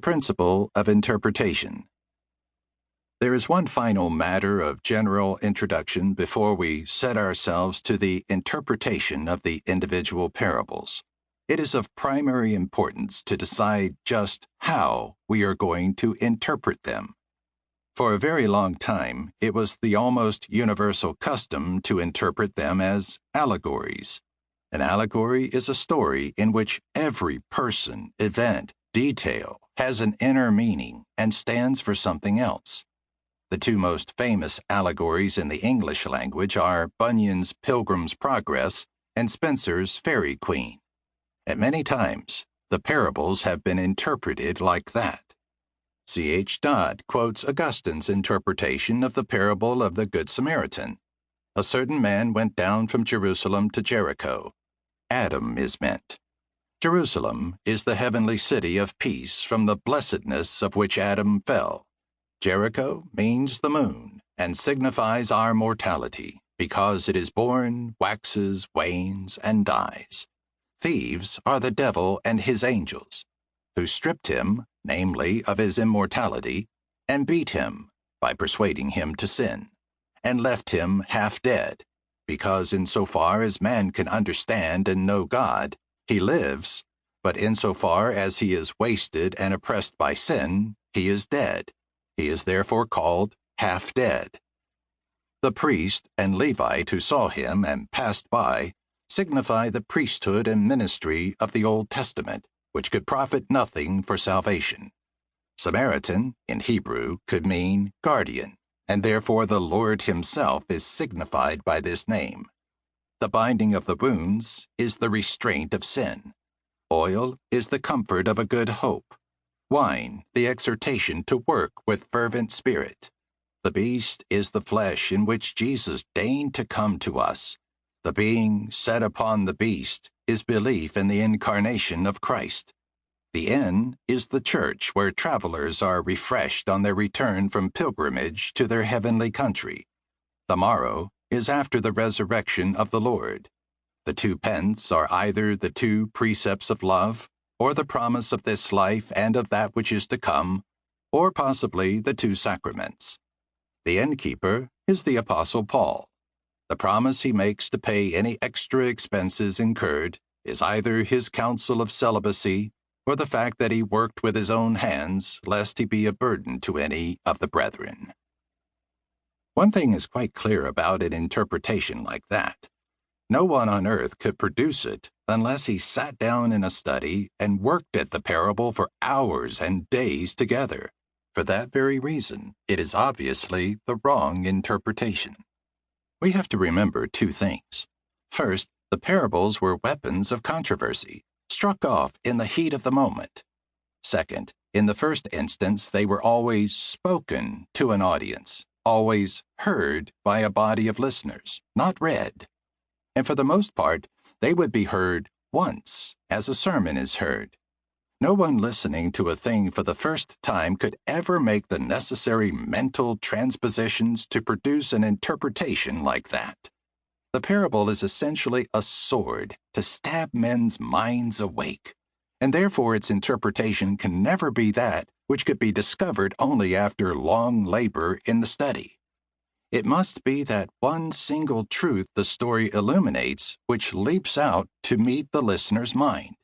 principle of interpretation. There is one final matter of general introduction before we set ourselves to the interpretation of the individual parables. It is of primary importance to decide just how we are going to interpret them. For a very long time, it was the almost universal custom to interpret them as allegories. An allegory is a story in which every person, event, detail has an inner meaning and stands for something else. The two most famous allegories in the English language are Bunyan's Pilgrim's Progress and Spenser's Faerie Queen. At many times, the parables have been interpreted like that. C.H. Dodd quotes Augustine's interpretation of the parable of the Good Samaritan. A certain man went down from Jerusalem to Jericho. Adam is meant. Jerusalem is the heavenly city of peace from the blessedness of which Adam fell. Jericho means the moon and signifies our mortality, because it is born, waxes, wanes, and dies. Thieves are the devil and his angels, who stripped him, namely of his immortality, and beat him by persuading him to sin, and left him half dead, because insofar as man can understand and know God, he lives, but insofar as he is wasted and oppressed by sin, he is dead. He is therefore called half dead. The priest and Levite who saw him and passed by signify the priesthood and ministry of the Old Testament, which could profit nothing for salvation. Samaritan, in Hebrew, could mean guardian, and therefore the Lord himself is signified by this name. The binding of the wounds is the restraint of sin. Oil is the comfort of a good hope. Wine, the exhortation to work with fervent spirit. The beast is the flesh in which Jesus deigned to come to us. The being set upon the beast is belief in the incarnation of Christ. The inn is the church where travelers are refreshed on their return from pilgrimage to their heavenly country. The morrow is after the resurrection of the Lord. The two pence are either the two precepts of love, or the promise of this life and of that which is to come, or possibly the two sacraments. The innkeeper is the Apostle Paul. The promise he makes to pay any extra expenses incurred is either his counsel of celibacy or the fact that he worked with his own hands lest he be a burden to any of the brethren. One thing is quite clear about an interpretation like that. No one on earth could produce it unless he sat down in a study and worked at the parable for hours and days together. For that very reason, it is obviously the wrong interpretation. We have to remember two things. First, the parables were weapons of controversy, struck off in the heat of the moment. Second, in the first instance, they were always spoken to an audience, always heard by a body of listeners, not read. And for the most part, they would be heard once, as a sermon is heard. No one listening to a thing for the first time could ever make the necessary mental transpositions to produce an interpretation like that. The parable is essentially a sword to stab men's minds awake, and therefore its interpretation can never be that which could be discovered only after long labor in the study. It must be that one single truth the story illuminates which leaps out to meet the listener's mind.